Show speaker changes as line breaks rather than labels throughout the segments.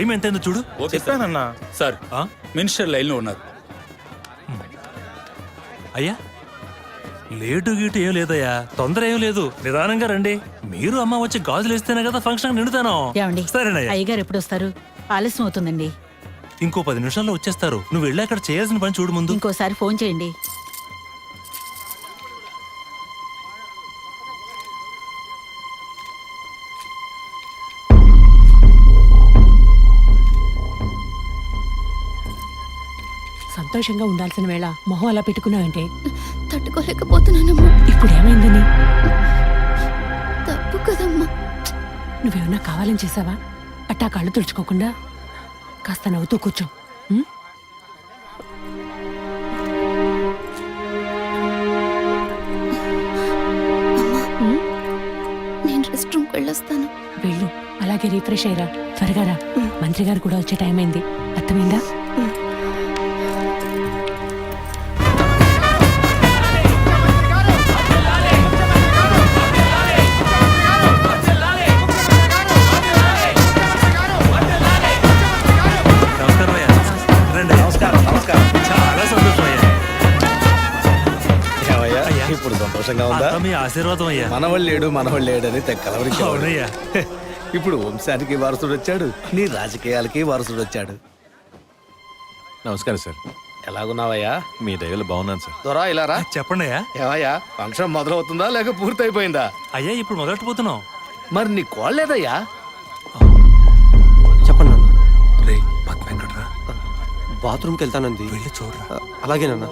Time ఎంతైందో చూడు.
చెప్పానన్నా.
Sir minister లైన్లో ఉన్నారు.
అయ్యా లేటు గీటు ఏం లేదయ్యా, తొందర ఏం లేదు, నిదానంగా రండి. మీరు అమ్మ వచ్చి గాజులు వేస్తేనే కదా ఫంక్షన్ నిండుతాను. సరేనయ్యా.
అయ్యగారు ఎప్పుడు వస్తారు? ఆలస్యం అవుతుందండి.
ఇంకో 10 నిమిషాల్లో వచ్చేస్తారు. నువ్వు వెళ్ళి అక్కడ చేయాల్సిన పని చూడు ముందు.
ఇంకోసారి ఫోన్ చేయండి.
సంతోషంగా ఉండాల్సిన వేళ మొహం అలా పెట్టుకున్నావంటే
తట్టుకోలేకపోతున్నానమ్మా.
ఇప్పుడు ఏమైందని?
తప్పు కదమ్మా.
నువ్వేమన్నా కావాలని చేసావా? అట్టా కళ్ళు తుడుచుకోకుండా కాస్త నవ్వుతూ కూర్చో.
నేను రెస్ట్ రూమ్కి వెళ్ళొస్తాను.
వెళ్ళు, అలాగే రీఫ్రెష్ అయ్యరా. త్వరగా రా, మంత్రి గారు కూడా వచ్చే టైం అయింది. అర్థమైందా?
ఇప్పుడు సంతోషంగా ఉందా?
మీ ఆశీర్వాదం అయ్యా.
మనవాళ్ళు లేడు అని తెక్కలవరికి. ఇప్పుడు వంశానికి వారసుడు వచ్చాడు, నీ రాజకీయాలకి వారసుడు వచ్చాడు.
నమస్కారం సార్.
ఎలాగున్నావయ్యా?
మీ దయలో బాగున్నాను సార్.
దొరా ఇలా రా.
చెప్పండి అయ్యా.
ఏవయ్యా, ఫంక్షన్ మొదలవుతుందా లేక పూర్తయిపోయిందా?
అయ్యా ఇప్పుడు మొదలెట్టబోతున్నాం.
మరి నీ కోళ్ళేదయ్యా?
చెప్పండి అన్న.
రే పద్మ ఎక్కడరా?
బాత్రూమ్కి వెళ్తానంది.
వెళ్ళి చూడరా.
అలాగేనన్నా.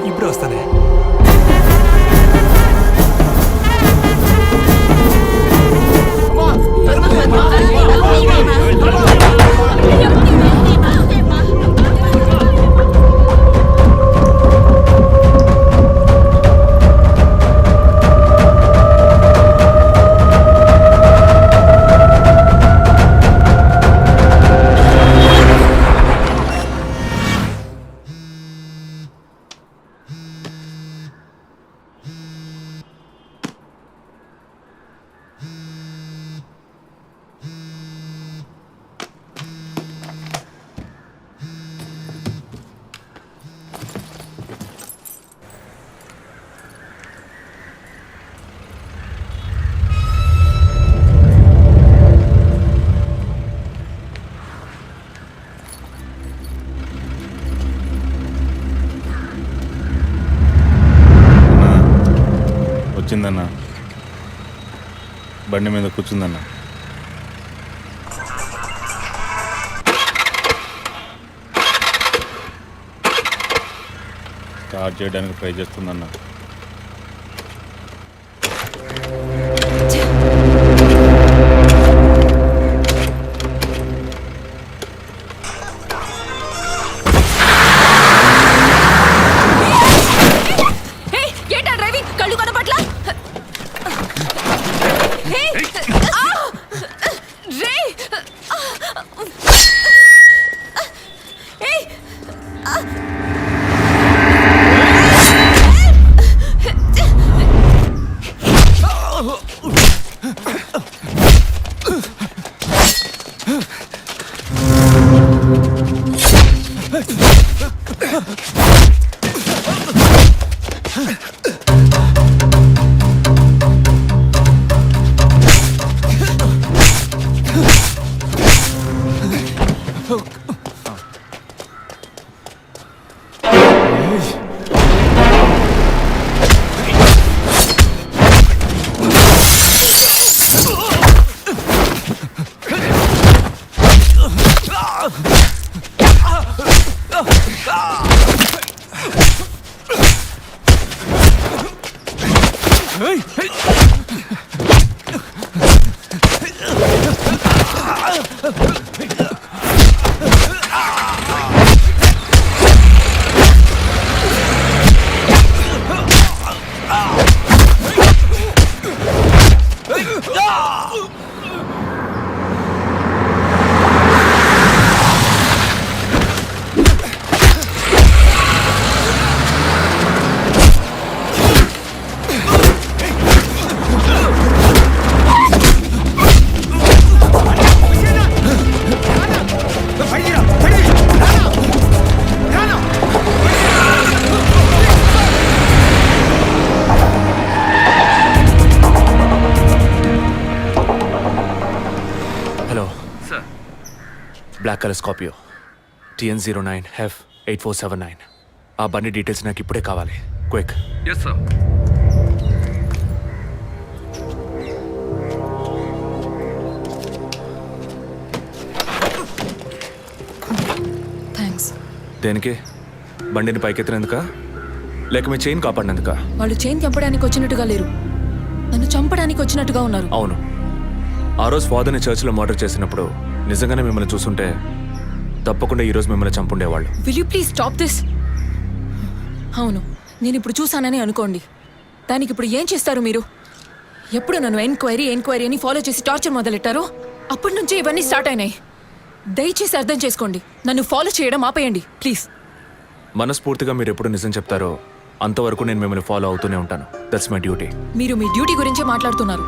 ఇప్పుడే వస్తానే.
వచ్చిందన్న, బండి మీద కూర్చుందన్న. స్టార్ట్ చేయడానికి ట్రై చేస్తుందన్న.
Black colour Scorpio TN09F8479. ఆ బండి డీటెయిల్స్ నాకు ఇప్పుడే కావాలి. క్విక్.
Yes sir.
థ్యాంక్స్.
దేనికి? బండిని పైకెత్తినందుక లేక మీ చైన్ కాపాడినందుక?
వాళ్ళు చైన్ చంపడానికి వచ్చినట్టుగా లేరు, నన్ను చంపడానికి వచ్చినట్టుగా ఉన్నారు.
అవును, ఆ రోజు ఫాదర్ని చర్చ్లో మర్డర్ చేసినప్పుడు నిజంగానే మిమ్మల్ని చూసుంటే తప్పకుండా ఈరోజు మిమ్మల్ని చంపుండేవాళ్ళు.
Will you please stop this? అవును, నేను ఇప్పుడు చూసానని అనుకోండి, దానికి ఇప్పుడు ఏం చేస్తారు మీరు? ఎప్పుడు నన్ను ఎంక్వైరీ అని ఫాలో చేసి టార్చర్ మొదలెట్టారో అప్పటి నుంచే ఇవన్నీ స్టార్ట్ అయినాయి. దయచేసి అర్థం చేసుకోండి, నన్ను ఫాలో చేయడం ఆపేయండి ప్లీజ్.
మనస్ఫూర్తిగా మీరు ఎప్పుడు నిజం చెప్తారో అంతవరకు నేను మిమ్మల్ని ఫాలో అవుతూనే ఉంటాను. That's my duty.
మీరు మీ డ్యూటీ గురించే మాట్లాడుతున్నారు,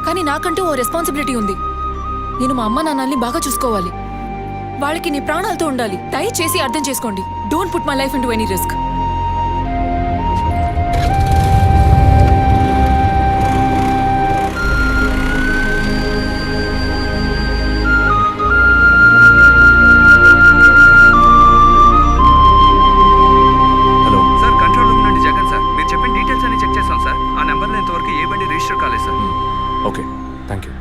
కానీ నాకంటూ ఓ రెస్పాన్సిబిలిటీ ఉంది. నేను మా అమ్మ నాన్నల్ని బాగా చూసుకోవాలి, వాళ్ళకి నీ ప్రాణాలతో ఉండాలి. దయచేసి అర్థం చేసుకోండి. Don't put my life into any risk.
Hello
sir, control room నుండి జగన్ సార్. మీరు చెప్పిన డీటెయిల్స్ అన్ని చెక్ చేశాం సార్. ఆ నెంబర్లో ఇంతవరకు ఏ బండి రిజిస్టర్ కాలేదు సార్.
Okay, thank you.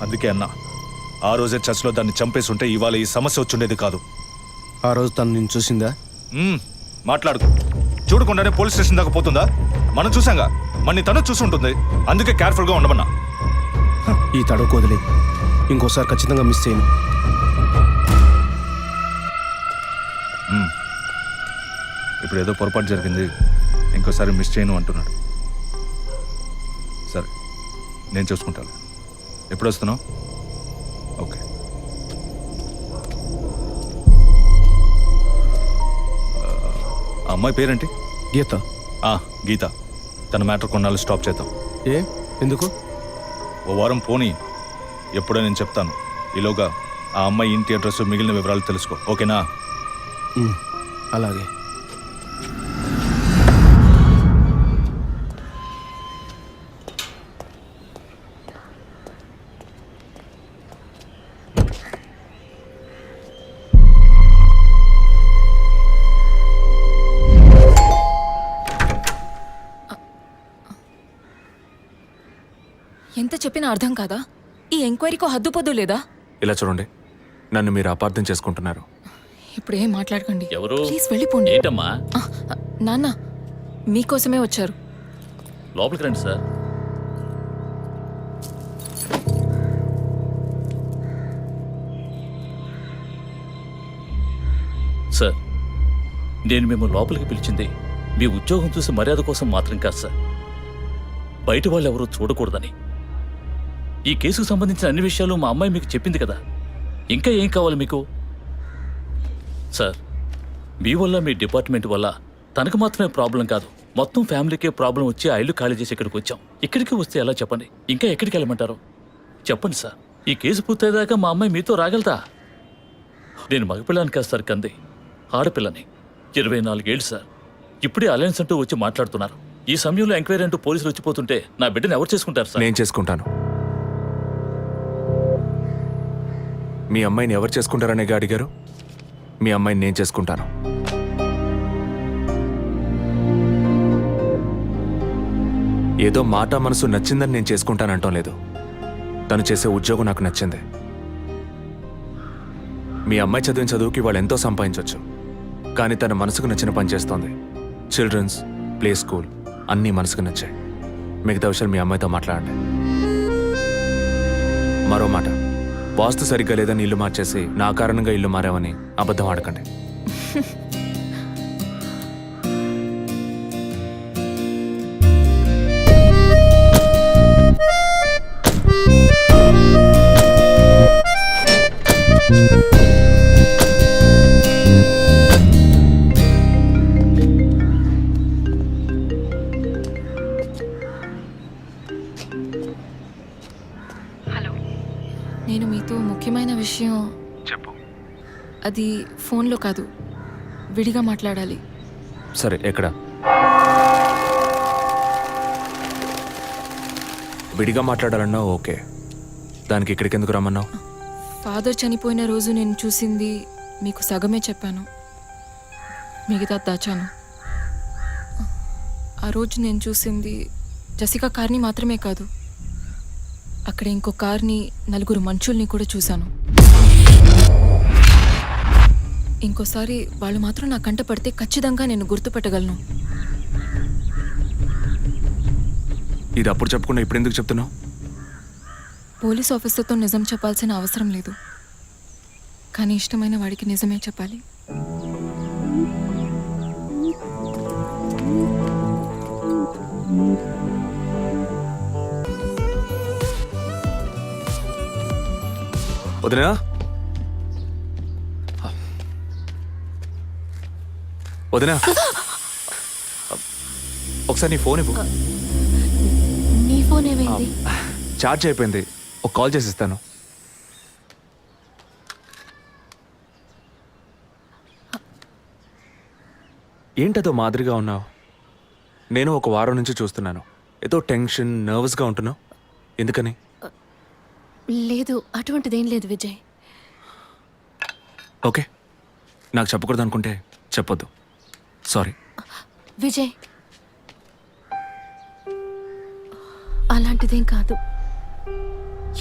అందుకే అన్నా, ఆ రోజే చర్చ్లో దాన్ని చంపేసి ఉంటే ఇవాళ ఈ సమస్య వచ్చుండేది కాదు.
ఆ రోజు తను నేను చూసిందా?
మాట్లాడుకు. చూడకుండానే పోలీస్ స్టేషన్ దాకా పోతుందా? మనం చూసాంగా, మన తను చూసి ఉంటుంది. అందుకే కేర్ఫుల్గా ఉండమన్నా.
ఈ తడవకు వదిలే, ఇంకోసారి ఖచ్చితంగా మిస్ చేయను.
ఇప్పుడు ఏదో పొరపాటు జరిగింది, ఇంకోసారి మిస్ చేయను అంటున్నాడు. సరే, నేను చూసుకుంటాను. ఎప్పుడు వస్తున్నావు? ఓకే. ఆ అమ్మాయి పేరేంటి?
గీత.
గీత. తన మ్యాటర్ కొన్నాళ్ళు స్టాప్ చేద్దాం.
ఏ ఎందుకు?
ఓ వారం పోనీ, ఎప్పుడో నేను చెప్తాను. ఈలోగా ఆ అమ్మాయి ఇంటి అడ్రస్, మిగిలిన వివరాలు తెలుసుకో. ఓకేనా?
అలాగే.
ఎంత చెప్పినా అర్థం కాదా? ఈ ఎంక్వైరీకో హద్దు పొద్దు లేదా?
ఇలా చూడండి, నన్ను మీరు అపార్థం చేసుకుంటున్నారు.
ఇప్పుడు ఏం మాట్లాడకండి.
ఎవరు?
ప్లీజ్ వెళ్ళిపోండి.
ఏంటమ్మా?
నాన్న మీకోసమే వచ్చారు.
లోపలికి రండి సార్. సార్, నేను మిమ్మల్ని లోపలికి పిలిచింది మీ ఉద్యోగం చూసి మర్యాద కోసం మాత్రం కాదు సార్, బయట వాళ్ళు ఎవరూ చూడకూడదని. ఈ కేసుకు సంబంధించిన అన్ని విషయాలు మా అమ్మాయి మీకు చెప్పింది కదా, ఇంకా ఏం కావాలి మీకు? సార్, మీ వల్ల, మీ డిపార్ట్మెంట్ వల్ల తనకు మాత్రమే ప్రాబ్లం కాదు, మొత్తం ఫ్యామిలీకే ప్రాబ్లం వచ్చి ఆ ఇల్లు ఖాళీ చేసి ఇక్కడికి వచ్చాం. ఇక్కడికి వస్తే ఎలా చెప్పండి? ఇంకా ఎక్కడికి వెళ్ళమంటారు చెప్పండి సార్. ఈ కేసు పూర్తయ్యేదాకా మా అమ్మాయి మీతో రాగలదా? నేను మగపిల్లని కాదు సార్, కంది ఆడపిల్లని. 24 ఏళ్ళు సార్. ఇప్పుడే అలయన్స్ అంటూ వచ్చి మాట్లాడుతున్నారు. ఈ సమయంలో ఎంక్వైరీ అంటూ పోలీసులు వచ్చిపోతుంటే నా బిడ్డను ఎవరు చేసుకుంటారు సార్?
నేను చేసుకుంటాను. మీ అమ్మాయిని ఎవరు చేసుకుంటారనేగా అడిగారు? మీ అమ్మాయిని నేను చేసుకుంటాను. ఏదో మాట మనసు నచ్చిందని నేను చేసుకుంటానంటాం లేదు. తను చేసే ఉద్యోగం నాకు నచ్చింది. మీ అమ్మాయి చదివిన చదువుకి వాళ్ళు ఎంతో సంపాదించవచ్చు, కానీ తన మనసుకు నచ్చిన పని చేస్తోంది. చిల్డ్రన్స్ ప్లే స్కూల్ అన్నీ మనసుకు నచ్చాయి. మిగతా విషయాలు మీ అమ్మాయితో మాట్లాడండి. మరో మాట, వాస్తు సరిగ్గా లేదని ఇల్లు మార్చేసి నా కారణంగా ఇల్లు మారామని అబద్ధం ఆడకండి.
నేను మీతో ముఖ్యమైన అది ఫోన్లో కాదు, విడిగా మాట్లాడాలి.
సరే ఎక్కడ? విడిగా మాట్లాడాలన్నా ఓకే, దానికి ఇక్కడికి ఎందుకు రమ్మన్నావు?
ఫాదర్ చనిపోయిన రోజు నేను చూసింది మీకు సగమే చెప్పాను, మిగతా దాచాను. ఆ రోజు నేను చూసింది జసికా కార్ని మాత్రమే కాదు, అక్కడ ఇంకో కార్ని, 4 మనుషుల్ని కూడా చూశాను. ఇంకోసారి వాళ్ళు మాత్రం నా కంట పడితే ఖచ్చితంగా నేను గుర్తుపట్టగలను.
ఇది అప్పుడు చెప్పకుండా ఇప్పుడు ఎందుకు చెప్తున్నావు?
పోలీస్ ఆఫీసర్తో నిజం చెప్పాల్సిన అవసరం లేదు, కానీ ఇష్టమైన వాడికి నిజమే చెప్పాలి.
వదినా, వదినా, ఒకసారి నీ ఫోన్ ఇవ్వు.
నీ ఫోన్ ఏమైంది?
ఛార్జ్ అయిపోయింది, ఒక కాల్ చేసిస్తాను. ఏంటదో మాదిరిగా ఉన్నావు? నేను ఒక వారం నుంచి చూస్తున్నాను, ఏదో టెన్షన్, నర్వస్గా ఉంటున్నావు. ఎందుకని?
లేదు, అటువంటిదేం లేదు విజయ్.
ఓకే, నాకు చెప్పకూడదు అనుకుంటే చెప్పొద్దు, సారీ.
విజయ్, అలాంటిదేం కాదు.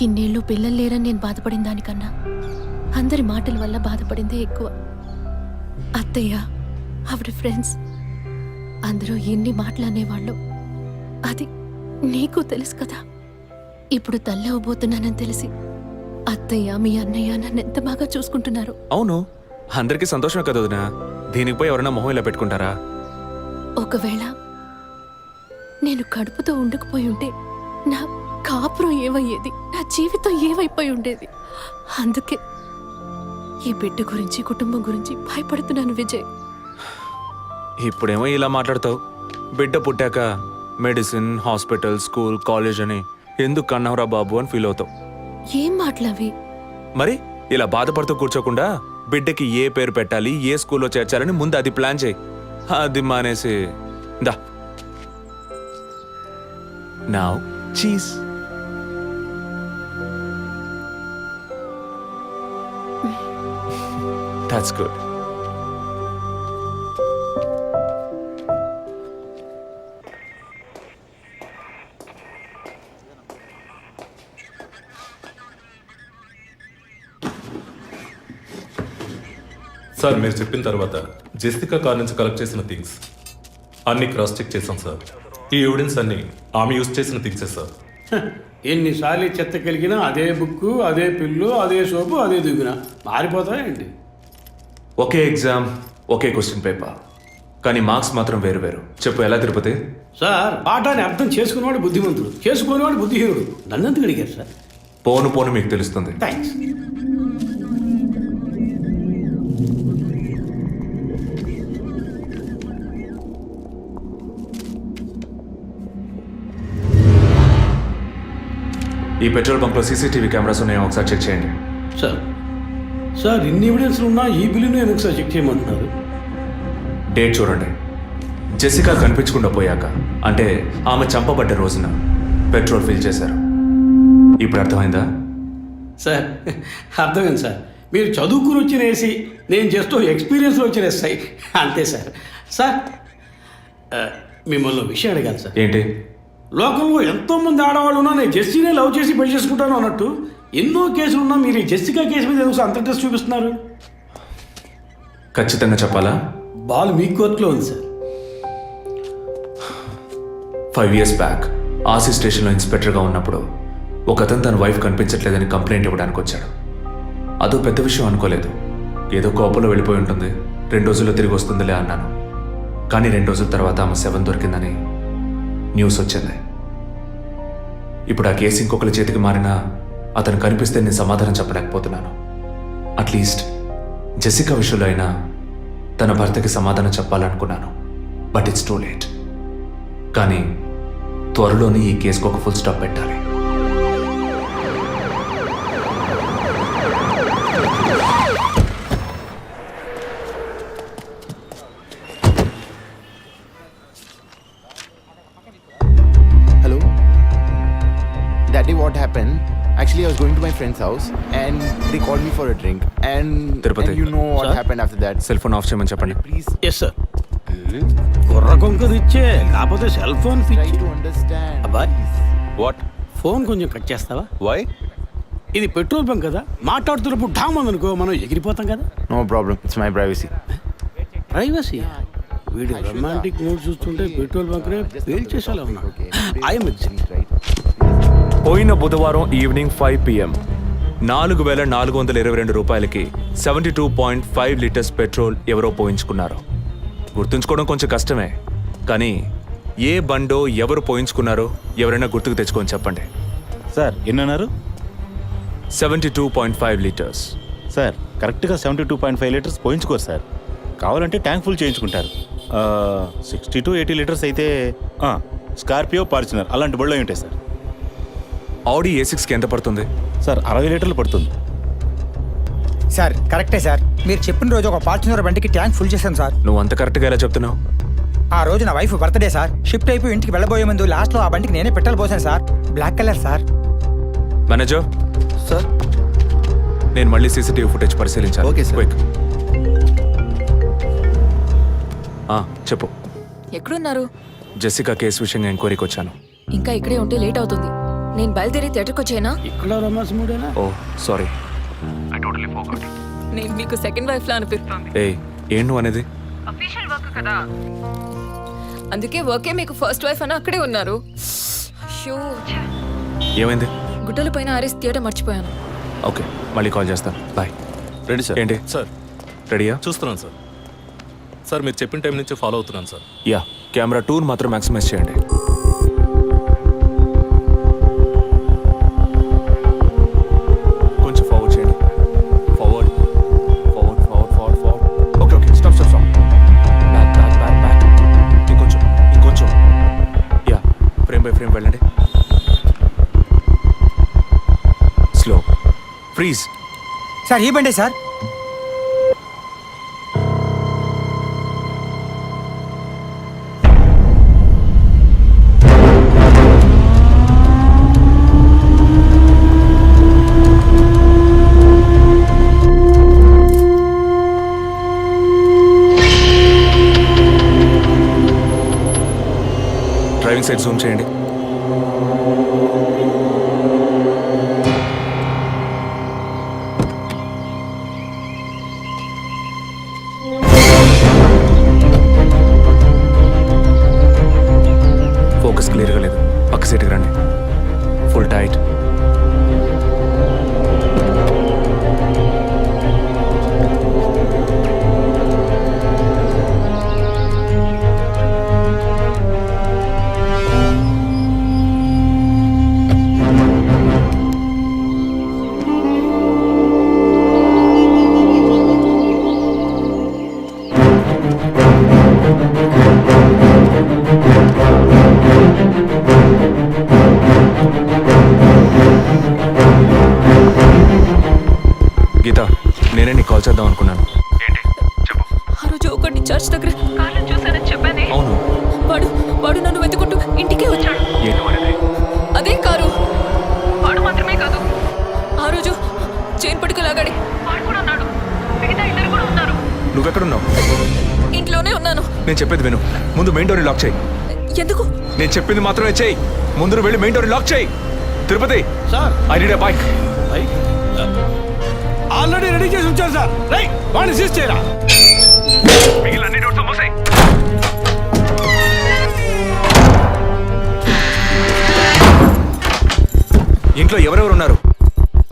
ఇన్నేళ్ళు పిల్లలు లేరని నేను బాధపడిన దానికన్నా అందరి మాటల వల్ల బాధపడిందే ఎక్కువ. అత్తయ్య, ఆవిడ ఫ్రెండ్స్ అందరూ ఎన్ని మాటలు అనేవాళ్ళు, అది నీకు తెలుసు కదా. ఇప్పుడు తల్లి అవ్వబోతున్నానని తెలిసి అత్తయ్య, మీ అన్నయ్య నన్ను ఎంత బాగా చూసుకుంటున్నారు.
అవును, అందరికీ సంతోషమే కదా వదినా. దీనికి పోయి ఎవరైనా మొహం ఇలా పెట్టుకుంటారా?
ఒకవేళ నేను కడుపుతో ఉండకపోయి ఉంటే నా కాపురం ఏమయ్యేది, నా జీవితం ఏమైపోయి ఉండేది. అందుకే ఈ బిడ్డ గురించి, కుటుంబం గురించి భయపడుతున్నాను విజయ్.
ఇప్పుడేమో ఇలా మాట్లాడతావు, బిడ్డ పుట్టాక మెడిసిన్, హాస్పిటల్, స్కూల్, కాలేజ్ అని ఎందుకు కన్నావురా బాబు అని ఫీల్ అవుతావు.
ఏం మాటలవి?
మరి ఇలా బాధపడుతూ కూర్చోకుండా బిడ్డకి ఏ పేరు పెట్టాలి, ఏ స్కూల్లో చేర్చాలని ముందు అది ప్లాన్ చేయి. అది మానేసి దా now cheese. That's good.
Sir, మీరు చెప్పిన తర్వాత జెసికా కార్ నుంచి కలెక్ట్ చేసిన థింగ్స్ అన్ని క్రాస్ చెక్ చేశాం సార్. ఈ ఎవిడెన్స్ అన్ని ఆమె యూజ్ చేసిన థింగ్సే సార్.
ఎన్నిసార్లు చెత్త కలిగినా అదే బుక్కు, అదే పిల్లు, అదే సోపు, అదే దువ్విన మారిపోతాయండి.
ఒకే ఎగ్జామ్, ఒకే క్వశ్చన్ పేపర్, కానీ మార్క్స్ మాత్రం వేరు వేరు. చెప్పు ఎలా తిరుపతి?
సార్, పాఠాన్ని అర్థం చేసుకునేవాడు బుద్ధిమంతుడు, చేసుకునేవాడు బుద్ధిహీనుడు. నన్నెందుకు అడిగారు సార్?
పోను పోను మీకు తెలుస్తుంది.
థ్యాంక్స్.
ఈ పెట్రోల్ బంక్లో సీసీటీవీ కెమెరాస్ ఉన్నాయో ఒకసారి చెక్ చేయండి.
సార్, సార్ ఇన్ని ఎవిడెన్స్లు ఉన్నా ఈ బిల్లును ఎందుకు సార్ చెక్ చేయమంటున్నారు?
డేట్ చూడండి. జెసికా కనిపించకుండా పోయాక, అంటే ఆమె చంపబడ్డ రోజున పెట్రోల్ ఫిల్ చేశారు. ఇప్పుడు అర్థమైందా?
సార్, అర్థమైంది సార్. మీరు చదువుకుని వచ్చిన ఏసీ, నేను జస్ట్ ఎక్స్పీరియన్స్లో వచ్చిన ఎస్ఐ, అంతే సార్. సార్, మిమ్మల్ని విషయం అడిగాను సార్.
ఏంటి?
లోకంలో ఎంతోమంది ఆడవాళ్ళు ఉన్నా నేను జెస్సీనే లవ్ చేసి పెళ్లి చేసుకుంటాను అన్నట్టు ఎన్నో కేసులు ఉన్నా మీరు ఈ జెస్సికా కేసు మీద ఎందుకు అంత ఇంట్రెస్ట్ చూపిస్తున్నారు?
ఖచ్చితంగా చెప్పాలా?
బాల్ మీ కోర్టులో ఉంది సార్.
5 years బ్యాక్ ఆర్సీ స్టేషన్లో ఇన్స్పెక్టర్గా ఉన్నప్పుడు ఒకతను తన వైఫ్ కనిపించట్లేదని కంప్లైంట్ ఇవ్వడానికి వచ్చాడు. అదో పెద్ద విషయం అనుకోలేదు, ఏదో కోపంలో వెళ్ళిపోయి ఉంటుంది, 2 రోజుల్లో తిరిగి వస్తుందిలే అన్నాను. కానీ 2 రోజుల తర్వాత ఆమె శవం దొరికిందని న్యూస్ వచ్చింది. ఇప్పుడు ఆ కేసు ఇంకొకరి చేతికి మారినా అతను కనిపిస్తే నేను సమాధానం చెప్పలేకపోతున్నాను. అట్లీస్ట్ జెసికా విషయంలో అయినా తన భర్తకి సమాధానం చెప్పాలనుకున్నాను, బట్ ఇట్స్ టూ లేట్. కానీ త్వరలోనే ఈ కేసుకు ఒక ఫుల్ స్టాప్ పెట్టాలి.
what happened. Actually, I was going to my friend's house and they called me for a drink. And
Tirupati.
you know what
Sir?
happened after that.
Cell phone off చేయమని చెప్పండి.
Please
yes sir. కుర్ర కొంకది ఇచ్చే కాకపోతే cell phone
try
పిచ్చి.
to understand.
అబ్బాయ్
what
phone కొంచెం cut చేస్తావా?
వై?
ఇది పెట్రోల్ బంక్ కదా, మాట్లాడుతున్నప్పుడు ఢామ్ అనుకో మనం ఎగిరిపోతాం కదా.
No problem. It's my privacy.
Privacy. వీడి రొమాంటిక్ మూడ్ చూస్తుంటే పెట్రోల్ బంక్నే పేల్చేసేలా ఉన్నాడు. I'm
Right?
పోయిన బుధవారం ఈవినింగ్ 5 PM 4,422 రూపాయలకి 72.5 లీటర్స్ పెట్రోల్ ఎవరో పోయించుకున్నారు. గుర్తుంచుకోవడం కొంచెం కష్టమే, కానీ ఏ బండో ఎవరు పోయించుకున్నారో ఎవరైనా గుర్తుకు తెచ్చుకొని చెప్పండి.
సార్ ఎన్నన్నారు?
72.5 లీటర్స్.
సార్ కరెక్ట్గా 72.5 లీటర్స్ పోయించుకోరు సార్. కావాలంటే ట్యాంక్ ఫుల్ చేయించుకుంటారు. 60 to 80 లీటర్స్ అయితే స్కార్పియో, ఫార్చునర్ అలాంటి బళ్ళు ఉంటాయి సార్.
ఆడి A6కి ఎంత పడుతుంది?
సార్ 60 లీటర్లు పడుతుంది.
సార్ కరెక్టే సార్. మీరు చెప్పిన రోజు ఒక ఫార్చునర్ బండికి ట్యాంక్ ఫుల్ చేశాను సార్.
నువ్వు అంత కరెక్ట్గా ఎలా చెప్తున్నావు?
ఆ రోజు నా వైఫ్ బర్త్డే సార్. షిఫ్ట్ అయిపోయి ఇంటికి వెళ్ళబోయే ముందు లాస్ట్లో ఆ బండికి నేనే పెట్రోల్ పోసాను సార్. Black colour sir.
Manager
Sir?
నేను మళ్ళీ సీసీటీవీ ఫుటేజ్ పరిశీలించాలి.
Okay, sir.
Quick. చెప్పు.
ఎక్కడున్నారు?
జెసికా కేసు విషయంగా ఎంక్వైరీకి వచ్చాను.
ఇంకా ఇక్కడే ఉంటే లేట్ అవుతుంది. నేను బయలుదేరి థియేటర్కి వచ్చేనా?
ఇక్కడ రొమాన్స్ మూడేనా?
ఓ సారీ.
నేను మీకు సెకండ్ వైఫ్ లా అనిపిస్తుంది.
ఏం నువ్వు అనేది?
అందుకే వర్కే మీకు ఫస్ట్ వైఫ్ అని అక్కడే ఉన్నారు. అయ్యో,
ఏమైంది?
గుడ్డల పైన ఆరేసి థియేటర్ మర్చిపోయాను.
ఓకే, మళ్ళీ కాల్ చేస్తాను. బాయ్.
Ready sir.
ఏంటి?
సార్
రెడీయా?
చూస్తున్నాను సార్. సార్ మీరు చెప్పిన టైం నుంచి ఫాలో అవుతున్నాను సార్.
యా, కెమెరా 2 మాత్రం మ్యాక్సిమైజ్ చేయండి. కొంచెం ఫార్వర్డ్ చేయండి. Forward forward forward forward forward. Okay okay, stop stop stop. Back back back back. ఇంకొంచెం ఇంకొంచెం. యా, ఫ్రేమ్ బై ఫ్రేమ్ వెళ్ళండి. స్లో. ఫ్రీజ్.
సార్ ఈ బండే సార్.
డ్రైవింగ్ సైడ్ జూమ్ చేయండి. ఫోకస్ క్లియర్గా లేదు. పక్క సీట్కి రండి. Full tight. గీత, నేనే నీకు కాల్ చేద్దాం అనుకున్నాను. ఏంటి చెప్పు.
ఆ రోజు ఒకటి చర్చ్ దగ్గర కార్లో చూసానని చెప్పానే.
అవును.
వాడు నన్ను వెతుకుంటూ ఇంటికే వచ్చాడు.
ఏంటి అనేది?
అదే కారు. వాడు మాత్రమే కాదు, ఆ రోజు చైన్ పట్టుకు లాగాడి వాడు కూడా ఉన్నాడు. మిగతా ఇద్దరు కూడా ఉన్నారు.
నువ్వెక్కడున్నావు?
ఇంట్లోనే ఉన్నాను.
నేను చెప్పేది విను. ముందు మెయిన్ డోర్ లాక్ చేయి.
ఎందుకు?
నేను చెప్పింది మాత్రమే చేయి. ముందు నువ్వు వెళ్ళి మెయిన్ డోర్ లాక్ చేయి. Tirupati
sir,
I need a bike.
Already ready చేసి ఉంచారు సార్. రైట్, వాడిని సీజ్ చేయరా.
మిగిలిన డోర్స్ మూసేయ్. ఇంట్లో ఎవరెవరు ఉన్నారు?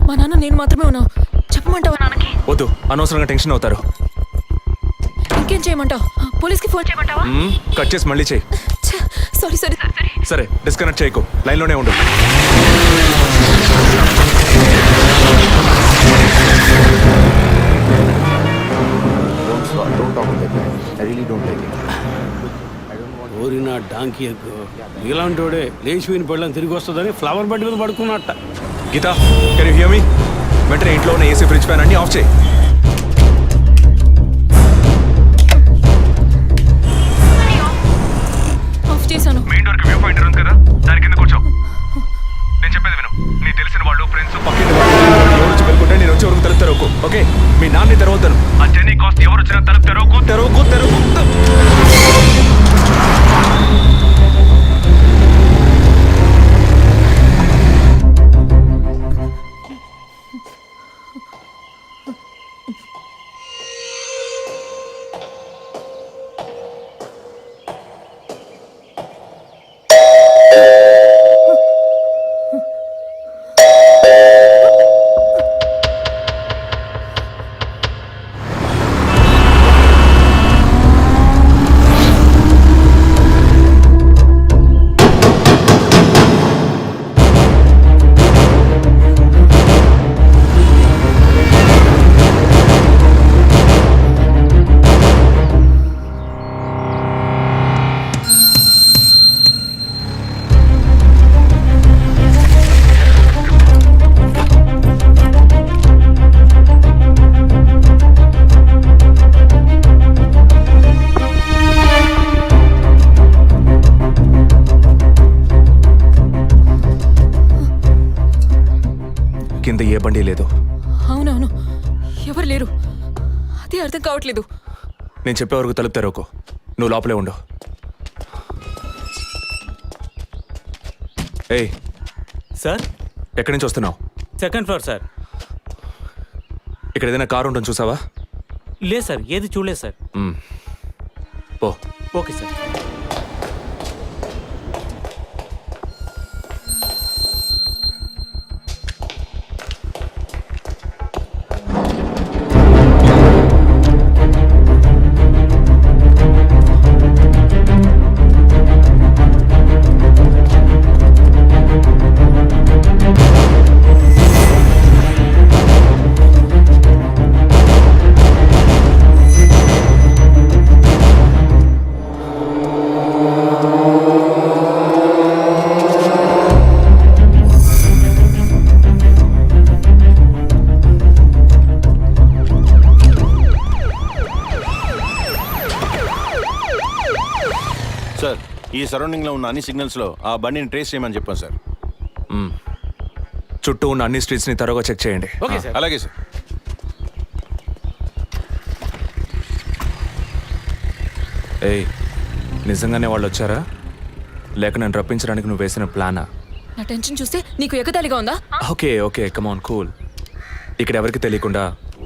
మా నాన్న నేను మాత్రమే ఉన్నావు. చెప్పమంటావా నాన్నకి?
వద్దు, అనవసరంగా టెన్షన్ అవుతారు.
ఇంకేం చేయమంటావు? పోలీస్కి ఫోన్ చేయమంటావా?
కట్ చేసి మళ్ళీ చేయి.
Sorry sorry sorry.
సరే, డిస్కనెక్ట్ చేయకు, లైన్లోనే ఉండు.
Don't talk about that. I really don't like it.
ఓరినా డాంకీ ఎగ్గు. ఇలాంటోడే లేచిపోయిన పెళ్ళని తిరిగి వస్తుందని ఫ్లవర్ బెడ్ మీద పడుకున్నట్ట.
Geetha, can you hear me? వెంటనే ఇంట్లో ఉన్న ఏసీ, ఫ్రిడ్జ్, ఫ్యాన్ అన్ని ఆఫ్ చేయి.
ఆఫ్ చేశాను.
మెయిన్ డోర్ కి వ్యూ పాయింట్ ఉంది కదా, దాని కింద కూర్చో. నేను చెప్పేది విను. నీ కింద ఏ బండి లేదు.
అవునవును, ఎవరు లేరు. అదే అర్థం కావట్లేదు.
నేను చెప్పే వరకు తలుపు తెరవకు. నువ్వు లోపలే ఉండు. ఏయ్
సార్,
ఎక్కడి నుంచి వస్తున్నావు?
Second floor sir.
ఇక్కడ ఏదైనా కారు ఉంటుంది చూసావా?
లేదు సార్, ఏది చూడలేదు సార్.
పో.
Okay sir.
సార్, ఈ సరౌండింగ్లో ఉన్న అన్ని సిగ్నల్స్లో ఆ బండిని ట్రేస్ చేయమని చెప్పాను సార్.
చుట్టూ ఉన్న అన్ని స్ట్రీట్స్ని తరోగా చెక్ చేయండి.
Okay sir. అలాగే సార్.
ఏయ్, నిజంగానే వాళ్ళు వచ్చారా లేక నన్ను రప్పించడానికి నువ్వు వేసిన ప్లానా?
నా టెన్షన్ చూస్తే నీకు ఎగతాళిగా ఉందా?
ఓకే ఓకే, కమాన్ కూల్. ఇక్కడ ఎవరికి తెలియకుండా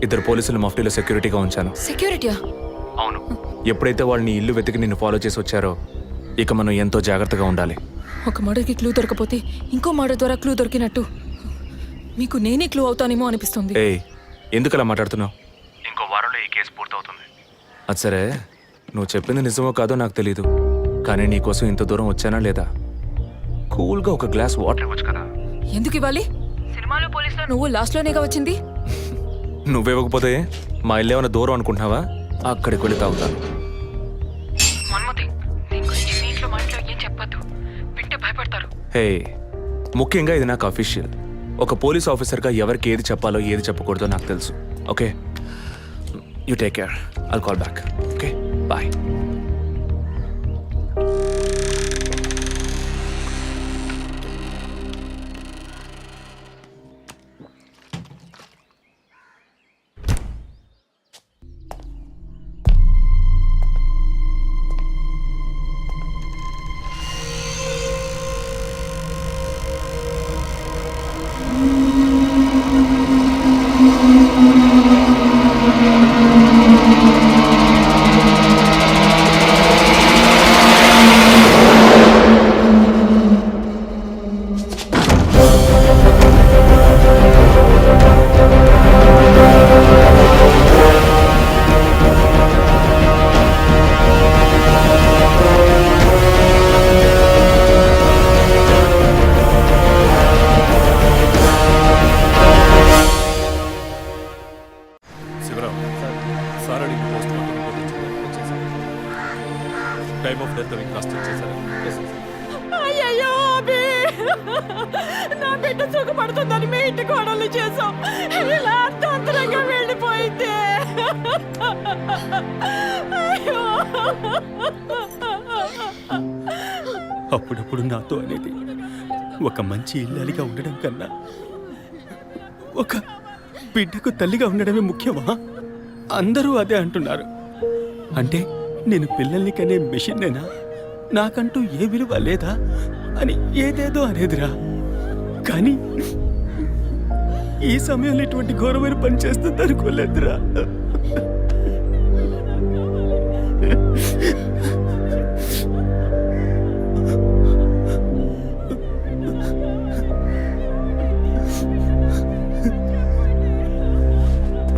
2 పోలీసులు మఫ్టీలో సెక్యూరిటీగా ఉంచాను.
సెక్యూరిటీయా?
అవును. ఎప్పుడైతే వాళ్ళని ఇల్లు వెతికి నిన్ను ఫాలో చేసి వచ్చారో ఇక మనం ఎంతో జాగ్రత్తగా ఉండాలి.
ఒక మర్డర్కి క్లూ దొరకపోతే ఇంకో మర్డర్ ద్వారా క్లూ దొరికినట్టు మీకు నేనే క్లూ అవుతానేమో అనిపిస్తుంది.
ఏయ్, ఎందుకు అలా మాట్లాడుతున్నావు? ఇంకో వారంలో ఈ కేసు పూర్తవుతుంది. అది సరే, నువ్వు చెప్పింది నిజమో కాదో నాకు తెలీదు, కానీ నీకోసం ఇంత దూరం వచ్చానా లేదా? కూల్గా ఒక గ్లాస్ వాటర్ ఇవ్వచ్చు కదా.
ఎందుకు ఇవ్వాలి? సినిమాలో పోలీసులో నువ్వు లాస్ట్లోనేగా వచ్చింది.
నువ్వివ్వకపోతే మా ఇల్లు ఏమైనా దూరం అనుకుంటున్నావా? అక్కడికి వెళ్ళి తాగుతాను. హే, ముఖ్యంగా ఇది నాకు అఫీషియల్. ఒక పోలీస్ ఆఫీసర్గా ఎవరికి ఏది చెప్పాలో ఏది చెప్పకూడదో నాకు తెలుసు. Okay, you take care. I'll call back. Okay, bye.
Time of death కాస్ట్ చేశారు.
అయ్యయ్యో అభి, నా బిడ్డ సుఖపడుతుందని మీ ఇంటి కోడలు చేసాం, ఇలా అర్థంతరంగా వెళ్ళిపోయింది. అయ్యో.
అప్పుడప్పుడు నాతో అనేది ఒక మంచి ఇల్లాలిగా ఉండడం కన్నా ఒక బిడ్డకు తల్లిగా ఉండడమే ముఖ్యమా? అందరూ అదే అంటున్నారు. అంటే నేను పిల్లల్ని కనే మెషిన్నేనా? నాకంటూ ఏ విలువ లేదా అని ఏదేదో అనేదిరా. కానీ ఈ సమయంలో ఇటువంటి ఘోరమైన పని చేస్తుంది అనుకోలేదురా.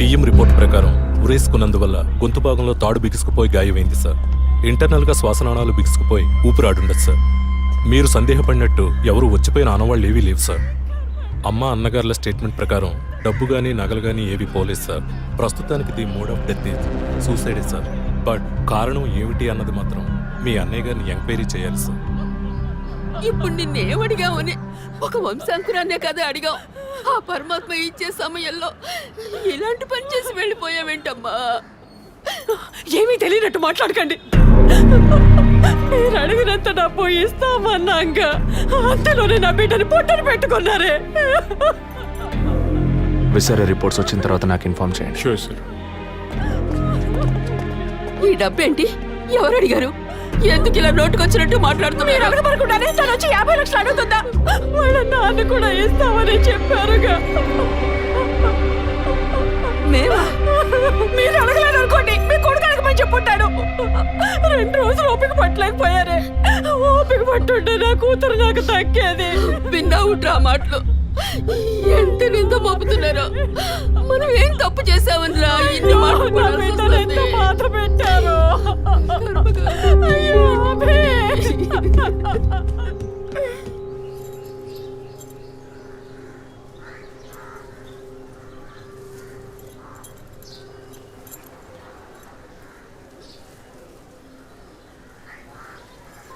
పిఎం రిపోర్ట్ ప్రకారం ఉరేసుకున్నందువల్ల గొంతు భాగంలో తాడు బిగుసుకుపోయి గాయమైంది సార్. ఇంటర్నల్గా శ్వాసనాళాలు బిగుసుకుపోయి ఊపిరాడుండదు సార్. మీరు సందేహపడినట్టు ఎవరు వచ్చిపోయిన ఆనవాళ్ళు ఏవీ లేవు సార్. అమ్మ అన్నగారుల స్టేట్మెంట్ ప్రకారం డబ్బు కానీ నగలు కానీ ఏవి పోలేదు సార్. ప్రస్తుతానికి the mode of death is సూసైడే సార్. బట్ కారణం ఏమిటి అన్నది మాత్రం మీ అన్నయ్య గారిని ఎంక్వైరీ చేయాలి సార్.
ఇప్పుడు నిన్నేమడిగామని ఒక వంశాంకురాన్నే కదా అడిగాం. ఆ పరమాత్మ ఇచ్చే సమయంలో ఇలాంటి పని చేసి వెళ్ళిపోయావేంటమ్మా? ఏమీ తెలియనట్టు మాట్లాడకండి. మీరు అడిగినంత డబ్బు ఇస్తామన్నాక అంతలోనే నా బిడ్డని పొట్టని పెట్టుకున్నారే.
విసరే రిపోర్ట్స్ వచ్చిన తర్వాత నాకు ఇన్ఫార్మ్ చేయండి.
Sure sir.
ఈ డబ్బేంటి? ఎవరు అడిగారు? ఎందుకు ఇలా నోటుకొచ్చినట్టు మాట్లాడుతూ మీరు అడగబడకుండానే తను వచ్చి 50 లక్షలు అడుగుతుందా? వాళ్ళ నాన్న కూడా ఇస్తామని చెప్పారుగా. మేమా? మీరు అడగలేదు అనుకోండి, మీ కొడుకు అడగమని చెప్పుంటాడు. 2 రోజులు ఓపిక పట్టలేకపోయారే. ఓపిక పట్టుంటే నా కూతురు నాకు దక్కేది. విన్నావుట్రా మాటలు ఎంత నింద మోపుతున్నారో. మనం ఏం తప్పు చేసామని రా ఇన్ని మాటలు మాత్రం పెట్టారు. అయ్యో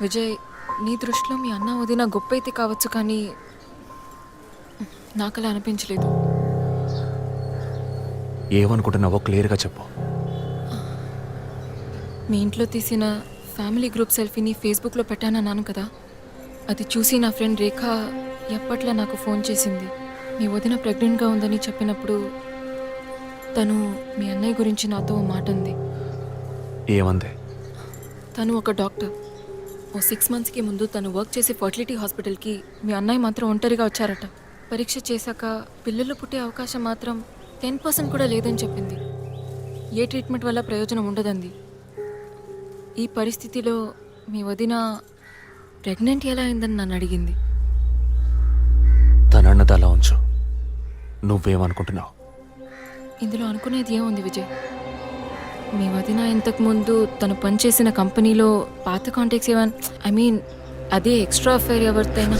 విజయ్, నీ దృష్టిలో మీ అన్న వదిన గొప్ప అయితే కావచ్చు, కానీ నాకు అలా అనిపించలేదు.
ఏమనుకుంటున్నావో క్లియర్గా చెప్పు.
మీ ఇంట్లో తీసిన ఫ్యామిలీ గ్రూప్ సెల్ఫీని ఫేస్బుక్లో పెట్టానన్నాను కదా, అది చూసి నా ఫ్రెండ్ రేఖ ఎప్పట్లా నాకు ఫోన్ చేసింది. మీ వదిన ప్రెగ్నెంట్గా ఉందని చెప్పినప్పుడు తను మీ అన్నయ్య గురించి నాతో ఓ మాట అంది.
ఏమంది?
తను ఒక డాక్టర్. ఓ 6 monthsకి ముందు తను వర్క్ చేసే ఫర్టిలిటీ హాస్పిటల్కి మీ అన్నయ్య మాత్రం ఒంటరిగా వచ్చారట. పరీక్ష చేశాక పిల్లలు పుట్టే అవకాశం మాత్రం 10% కూడా లేదని చెప్పింది. ఏ ట్రీట్మెంట్ వల్ల ప్రయోజనం ఉండదండి. ఈ పరిస్థితిలో మీ వదిన ప్రెగ్నెంట్ ఎలా అయిందని నన్ను అడిగింది.
తనన్నది అలా ఉంచు. నువ్వేమనుకుంటున్నావు?
ఇందులో అనుకునేది ఏముంది విజయ్? మీ వదిన ఇంతకుముందు తను పనిచేసిన కంపెనీలో పాత కాంటాక్ట్స్ ఏమైనా, ఐ మీన్ అదే ఎక్స్ట్రా అఫైర్ ఎవరితైనా